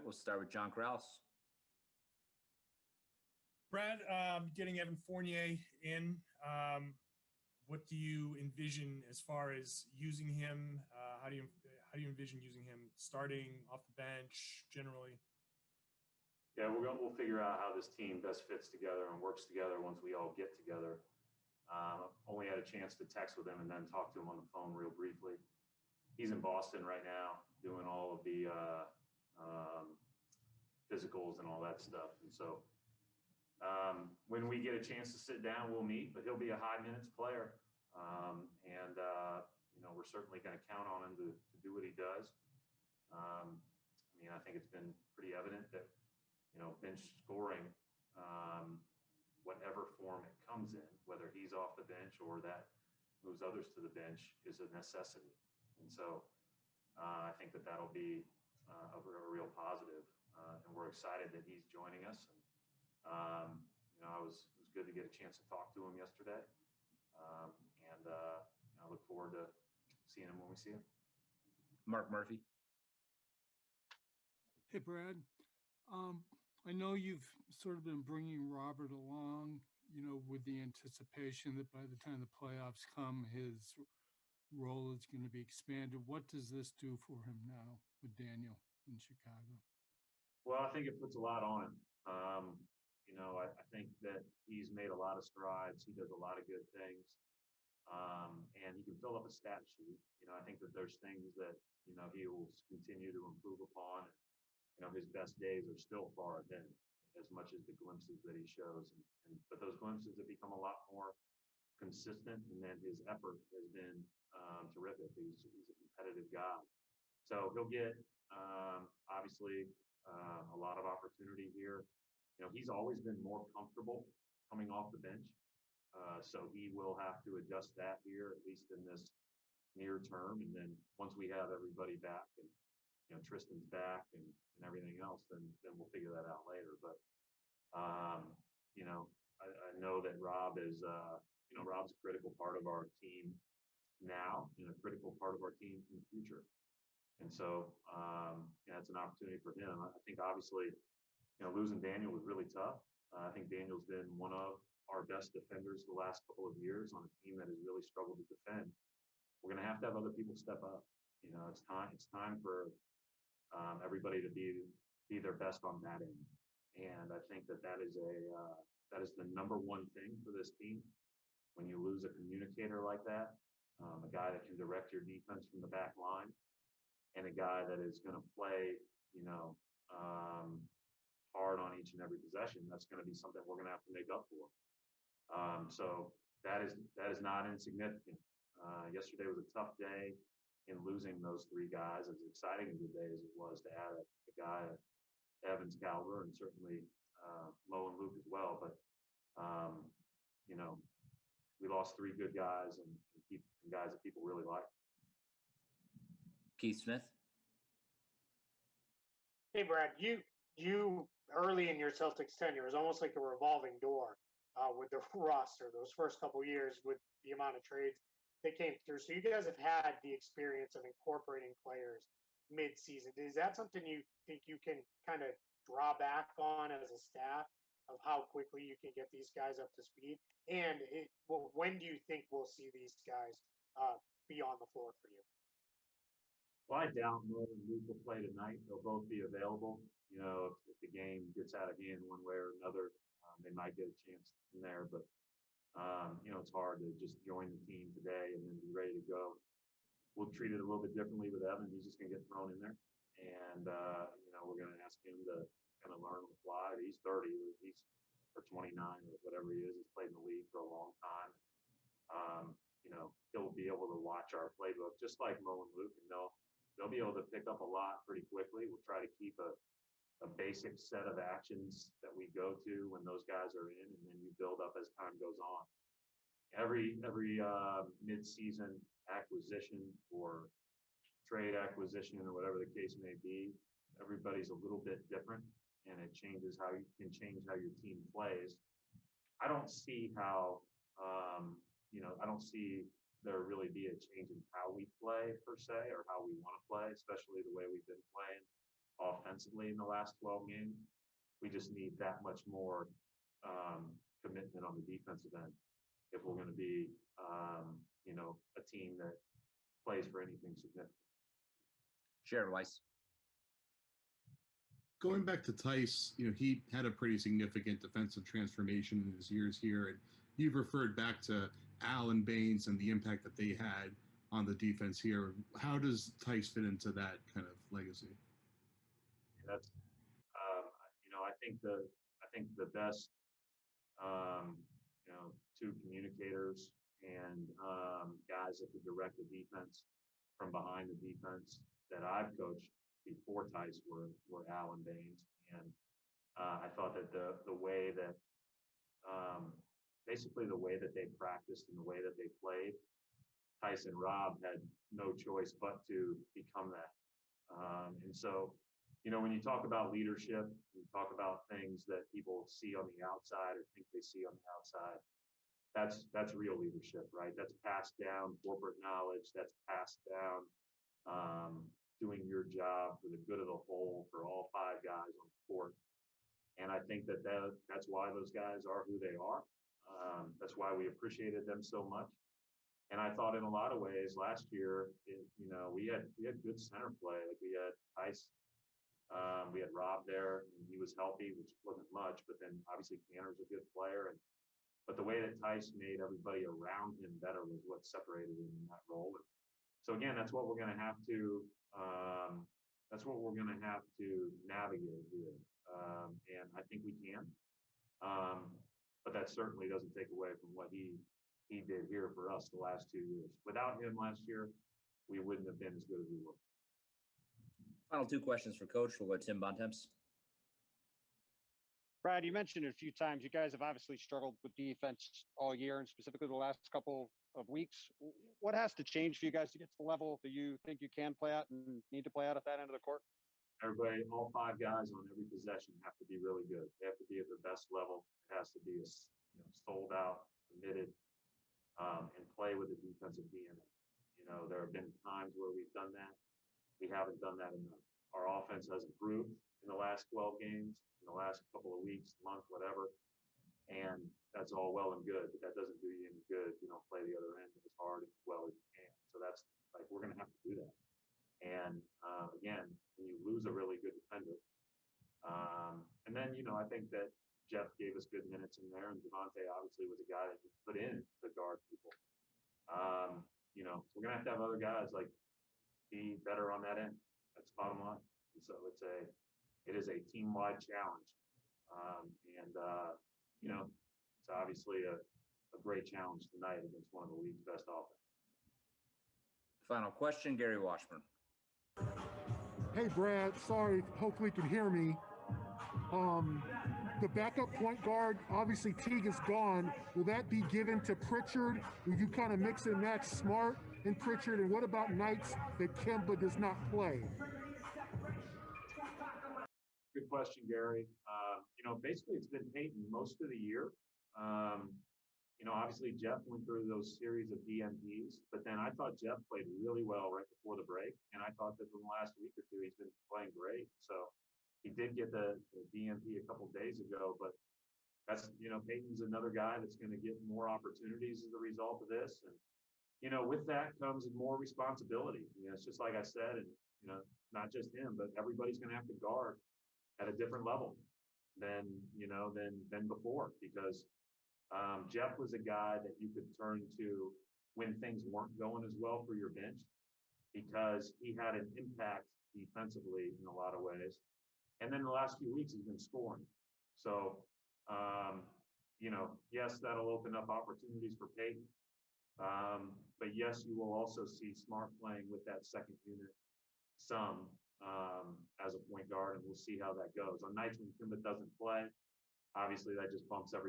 we'll start with John Kraus. Brad, getting Evan Fournier in, what do you envision as far as using him? How do you envision using him starting, off the bench, generally? Yeah, we'll figure out how this team best fits together and works together once we all get together. Only had a chance to text with him and then talk to him on the phone real briefly. He's in Boston right now doing all of the physicals and all that stuff. And so when we get a chance to sit down, we'll meet, but he'll be a high minutes player. We're certainly going to count on him to do what he does. I think it's been pretty evident that, bench scoring, whatever form it comes in, whether he's off the bench or that moves others to the bench, is a necessity. And so I think that that'll be a real positive. And we're excited that he's joining us. And, it was good to get a chance to talk to him yesterday. I look forward to seeing him when we see him. Mark Murphy. Hey, Brad. I know you've sort of been bringing Robert along, with the anticipation that by the time the playoffs come, his role is going to be expanded. What does this do for him now with Daniel in Chicago? Well, I think it puts a lot on him. I think that he's made a lot of strides. He does a lot of good things. And he can fill up a stat sheet. I think that there's things that, he will continue to improve upon. His best days are still far ahead, as much as the glimpses that he shows. But those glimpses have become a lot more consistent, and then his effort has been terrific. He's a competitive guy. So he'll get, obviously, a lot of opportunity here. He's always been more comfortable coming off the bench. So he will have to adjust that here, at least in this near term. And then once we have everybody back and, Tristan's back and everything else, then we'll figure that out later. But, I know that Rob is, Rob's a critical part of our team now and a critical part of our team in the future. And so, it's an opportunity for him. I think obviously, losing Daniel was really tough. I think Daniel's been one of our best defenders the last couple of years on a team that has really struggled to defend. We're going to have other people step up. It's time for everybody to be their best on that end. And I think that is the number one thing for this team. When you lose a communicator like that, a guy that can direct your defense from the back line, and a guy that is going to play, hard on each and every possession, that's going to be something we're going to have to make up for. So that is not insignificant. Yesterday was a tough day in losing those three guys. As exciting as a day as it was to add a guy at Evan's caliber, and certainly Mo and Luke as well. But we lost three good guys and guys that people really like. Keith Smith. Hey, Brad, you early in your Celtics tenure is almost like a revolving door with the roster. Those first couple of years with the amount of trades that came through. So you guys have had the experience of incorporating players mid-season. Is that something you think you can kind of draw back on as a staff, of how quickly you can get these guys up to speed? And when do you think we'll see these guys be on the floor for you? Well, I doubt Mo and Luke will play tonight. They'll both be available. If the game gets out of hand one way or another, they might get a chance in there. But, it's hard to just join the team today and then be ready to go. We'll treat it a little bit differently with Evan. He's just going to get thrown in there. And, we're going to ask him to kind of learn on the fly. He's 30. He's or 29 or whatever he is. He's played in the league for a long time. He'll be able to watch our playbook just like Mo and Luke, and they'll be able to pick up a lot pretty quickly. We'll try to keep a basic set of actions that we go to when those guys are in, and then you build up as time goes on. Every mid-season acquisition or trade acquisition or whatever the case may be, everybody's a little bit different, and it changes how you can change how your team plays. I don't see how, I don't see there really be a change in how we play per se, or how we want to play, especially the way we've been playing offensively in the last 12 games. We just need that much more commitment on the defensive end if we're going to be, a team that plays for anything significant. Sheriff Weiss. Going back to Theis, he had a pretty significant defensive transformation in his years here, and you've referred back to Allen Baines and the impact that they had on the defense here. How does Theis fit into that kind of legacy? That's, I think the best, two communicators and guys that could direct the defense from behind the defense that I've coached before Theis were Allen Baines, and I thought that the way that basically the way that they practiced and the way that they played, Theis and Rob had no choice but to become that. And so, when you talk about leadership, you talk about things that people see on the outside or think they see on the outside. That's real leadership, right? That's passed down corporate knowledge. That's passed down doing your job for the good of the whole for all 5 guys on the court. And I think that's why those guys are who they are. That's why we appreciated them so much. And I thought in a lot of ways last year, we had good center play. Like we had Theis, we had Rob there, and he was healthy, which wasn't much. But then obviously Tanner's a good player, but the way that Theis made everybody around him better was what separated him in that role. And so again, that's what we're going to have to. That's what we're going to have to navigate here, and I think we can. But that certainly doesn't take away from what he did here for us the last 2 years. Without him last year, we wouldn't have been as good as we were. Final 2 questions for Coach. We'll go to Tim Bontemps. Brad, you mentioned it a few times. You guys have obviously struggled with defense all year, and specifically the last couple of weeks. What has to change for you guys to get to the level that you think you can play at and need to play at that end of the court? Everybody, all 5 guys on every possession have to be really good. They have to be at their best level. It has to be sold out, committed, and play with the defensive DNA. There have been times where we've done that. We haven't done that enough. Our offense has improved in the last 12 games, in the last couple of weeks, month, whatever. And that's all well and good, but that doesn't do you any good if you don't play the other end as hard and as well as you can. So that's like, we're going to have to do that. And again, when you lose a really good defender, and then, I think that Jeff gave us good minutes in there, and Javonte obviously was a guy that you put in to guard people. We're going to have other guys like be better on that end. That's the bottom line. And so it is a team-wide challenge. It's obviously a great challenge tonight against one of the league's best offense. Final question, Gary Washburn. Hey, Brad, sorry, hopefully you can hear me. The backup point guard, obviously Teague is gone. Will that be given to Pritchard? Will you kind of mix and match Smart and Pritchard? And what about nights that Kemba does not play? Good question, Gary. Basically it's been Peyton most of the year. Obviously Jeff went through those series of DNPs, but then I thought Jeff played really well right before the break. And I thought that in the last week or 2, he's been playing great. So he did get the DNP a couple days ago, but that's, Peyton's another guy that's going to get more opportunities as a result of this. And, with that comes more responsibility. It's just like I said, and, not just him, but everybody's going to have to guard at a different level than before, because Jeff was a guy that you could turn to when things weren't going as well for your bench, because he had an impact defensively in a lot of ways. And then the last few weeks he's been scoring. So, yes, that'll open up opportunities for Peyton. But yes, you will also see Smart playing with that second unit some as a point guard, and we'll see how that goes. On nights when Kemba doesn't play, obviously that just bumps every